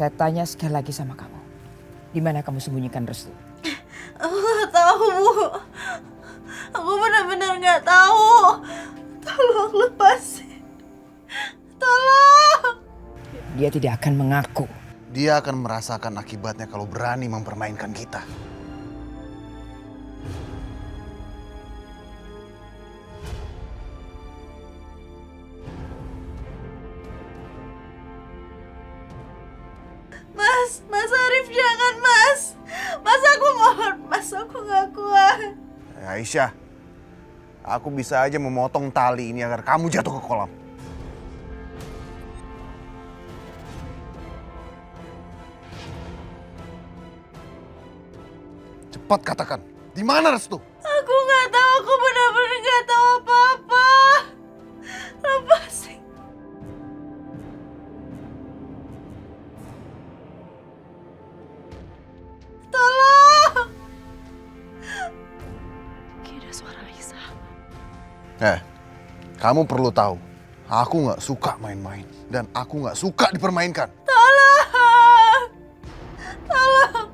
Saya tanya sekali lagi sama kamu. Di mana kamu sembunyikan Restu? Aku nggak tahu, Bu. Aku benar-benar nggak tahu. Tolong lepasin. Tolong. Dia tidak akan mengaku. Dia akan merasakan akibatnya kalau berani mempermainkan kita. Mas Arif, jangan, Mas. Mas, aku mohon, Mas, aku nggak kuat. Aisyah, aku bisa aja memotong tali ini agar kamu jatuh ke kolam. Cepat katakan, di mana Restu? Aku nggak tahu, aku benar-benar nggak tahu apa-apa. Lepasin. Tolong. Kayak ada suara Aisyah. Kamu perlu tahu, aku nggak suka main-main dan aku nggak suka dipermainkan. Tolong. Tolong.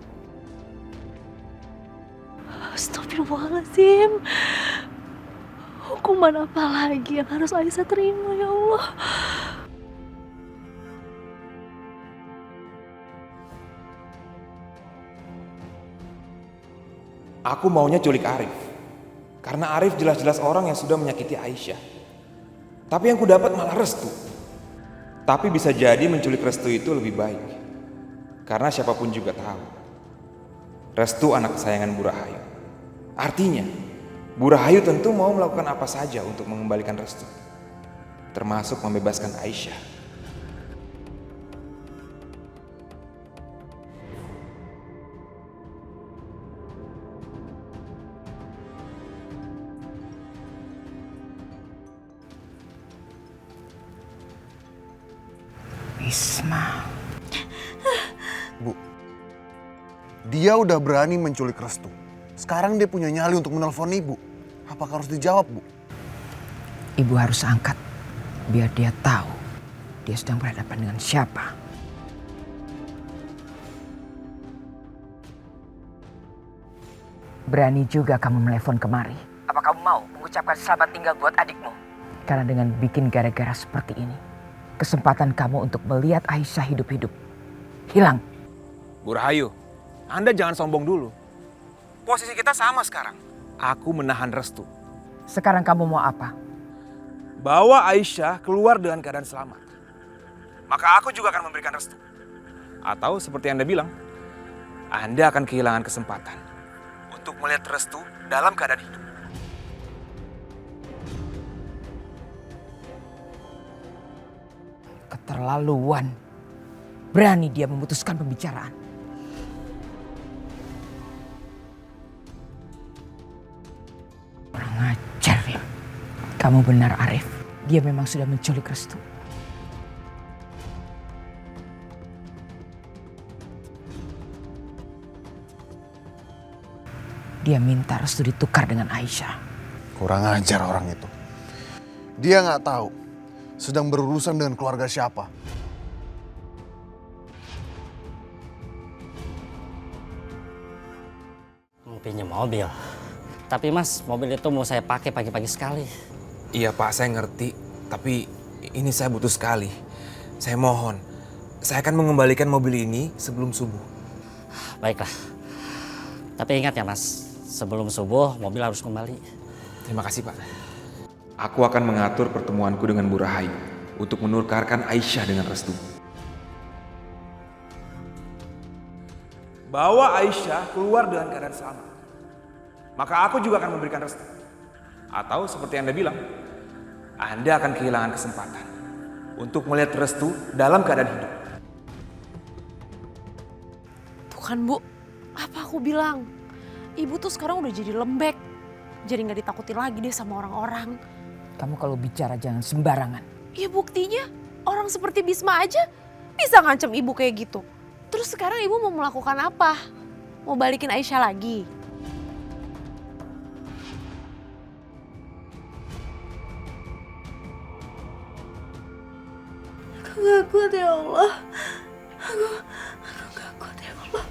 Astagfirullahaladzim. Hukuman apa lagi yang harus Aisyah terima, ya Allah? Aku maunya culik Arif. Karena Arif jelas-jelas orang yang sudah menyakiti Aisyah. Tapi yang ku dapat malah Restu. Tapi bisa jadi menculik Restu itu lebih baik. Karena siapapun juga tahu, Restu anak kesayangan Bu Rahayu. Artinya, Bu Rahayu tentu mau melakukan apa saja untuk mengembalikan Restu. Termasuk membebaskan Aisyah. Bisma. Bu, dia udah berani menculik Restu. Sekarang dia punya nyali untuk menelpon ibu. Apakah harus dijawab, Bu? Ibu harus angkat biar dia tahu dia sedang berhadapan dengan siapa. Berani juga kamu menelpon kemari. Apa kamu mau mengucapkan selamat tinggal buat adikmu? Karena dengan bikin gara-gara seperti ini, kesempatan kamu untuk melihat Aisyah hidup-hidup hilang. Bu Rahayu, Anda jangan sombong dulu. Posisi kita sama sekarang. Aku menahan Restu. Sekarang kamu mau apa? Bawa Aisyah keluar dengan keadaan selamat. Maka aku juga akan memberikan Restu. Atau seperti Anda bilang, Anda akan kehilangan kesempatan untuk melihat Restu dalam keadaan hidup. Keterlaluan. Berani dia memutuskan pembicaraan. Kurang ajar ya. Kamu benar Arif. Dia memang sudah menculik Restu. Dia minta Restu ditukar dengan Aisyah. Kurang ajar orang itu. Dia nggak tahu sedang berurusan dengan keluarga siapa. Mau pinjam mobil. Tapi Mas, mobil itu mau saya pakai pagi-pagi sekali. Iya Pak, saya ngerti. Tapi ini saya butuh sekali. Saya mohon, saya akan mengembalikan mobil ini sebelum subuh. Baiklah. Tapi ingat ya Mas, sebelum subuh mobil harus kembali. Terima kasih Pak. Aku akan mengatur pertemuanku dengan Bu Rahayu untuk menukarkan Aisyah dengan Restu. Bawa Aisyah keluar dengan keadaan selamat. Maka aku juga akan memberikan Restu. Atau seperti Anda bilang, Anda akan kehilangan kesempatan untuk melihat Restu dalam keadaan hidup. Tuh kan Bu, apa aku bilang? Ibu tuh sekarang udah jadi lembek. Jadi gak ditakutin lagi deh sama orang-orang. Kamu kalau bicara jangan sembarangan. Ya buktinya orang seperti Bisma aja bisa ngancem ibu kayak gitu. Terus sekarang ibu mau melakukan apa? Mau balikin Aisyah lagi? Aku gak kuat ya Allah. Aku gak kuat ya Allah.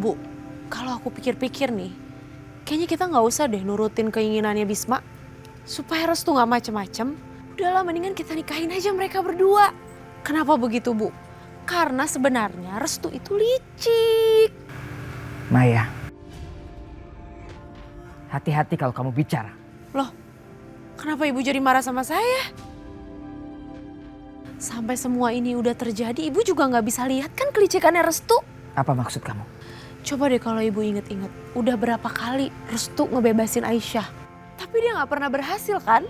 Bu, kalau aku pikir-pikir nih, kayaknya kita nggak usah deh nurutin keinginannya Bisma. Supaya Restu nggak macem-macem, udahlah mendingan kita nikahin aja mereka berdua. Kenapa begitu, Bu? Karena sebenarnya Restu itu licik. Maya, hati-hati kalau kamu bicara. Loh, kenapa Ibu jadi marah sama saya? Sampai semua ini udah terjadi, Ibu juga nggak bisa lihat kan kelicikannya Restu. Apa maksud kamu? Coba deh kalau Ibu inget-inget, udah berapa kali Restu ngebebasin Aisyah. Tapi dia nggak pernah berhasil kan?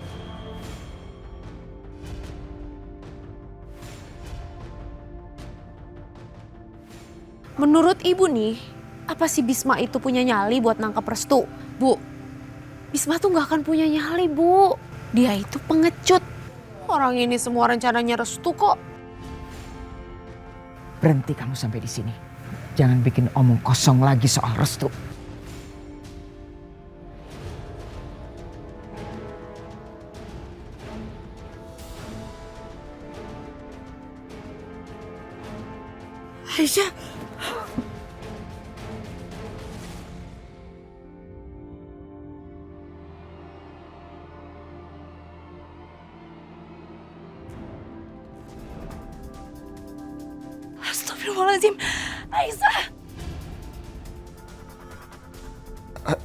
Menurut Ibu nih, apa sih Bisma itu punya nyali buat nangkep Restu? Bu, Bisma tuh nggak akan punya nyali, Bu. Dia itu pengecut. Orang ini semua rencananya Restu kok. Berhenti kamu sampai di sini. Jangan bikin omong kosong lagi soal Restu. Aisyah. Astagfirullahaladzim. Aisyah.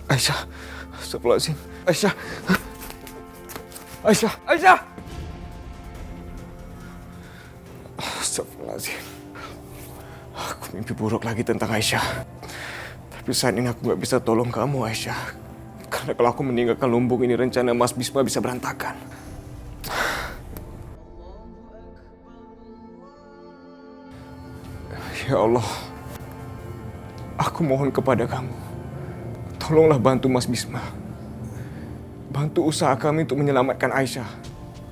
Aisyah, astagfirullahaladzim. Aisyah. Aisyah, Aisyah. Astagfirullahaladzim. Aku mimpi buruk lagi tentang Aisyah. Tapi saat ini aku gak bisa tolong kamu, Aisyah. Karena kalau aku meninggalkan lumbung ini, rencana Mas Bisma bisa berantakan. Ya Allah, aku mohon kepada kamu. Tolonglah bantu Mas Bisma. Bantu usaha kami untuk menyelamatkan Aisyah.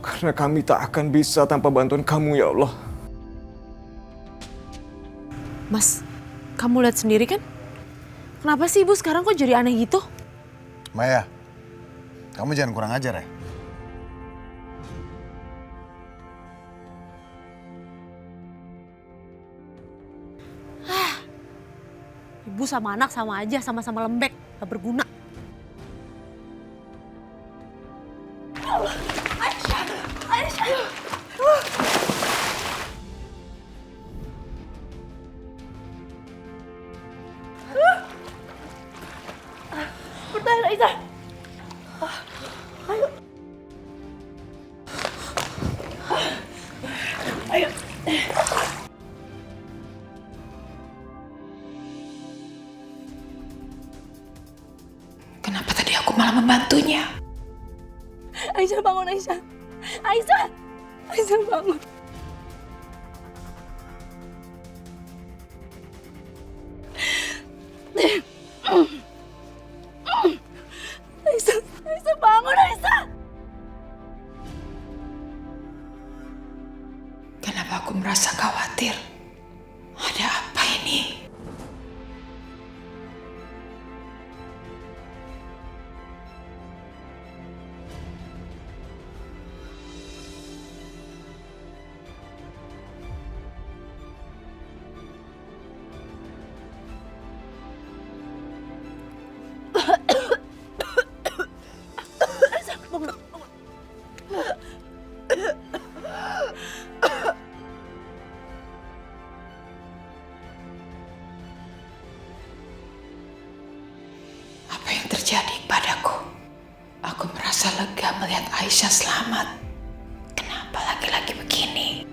Karena kami tak akan bisa tanpa bantuan kamu, ya Allah. Mas, kamu lihat sendiri kan? Kenapa sih Ibu sekarang kok jadi aneh gitu? Maya, kamu jangan kurang ajar ya. Ibu sama anak sama aja, sama-sama lembek, gak berguna. Bertahan Aisyah. Ayo. Ayo. Kenapa tadi aku malah membantunya? Aisyah bangun Aisyah. Aisyah. Aisyah bangun. Aisyah, Aisyah bangun Aisyah. Kenapa aku merasa khawatir? Ada apa ini? Apa yang terjadi padaku? Aku merasa lega melihat Aisyah selamat. Kenapa laki-laki begini?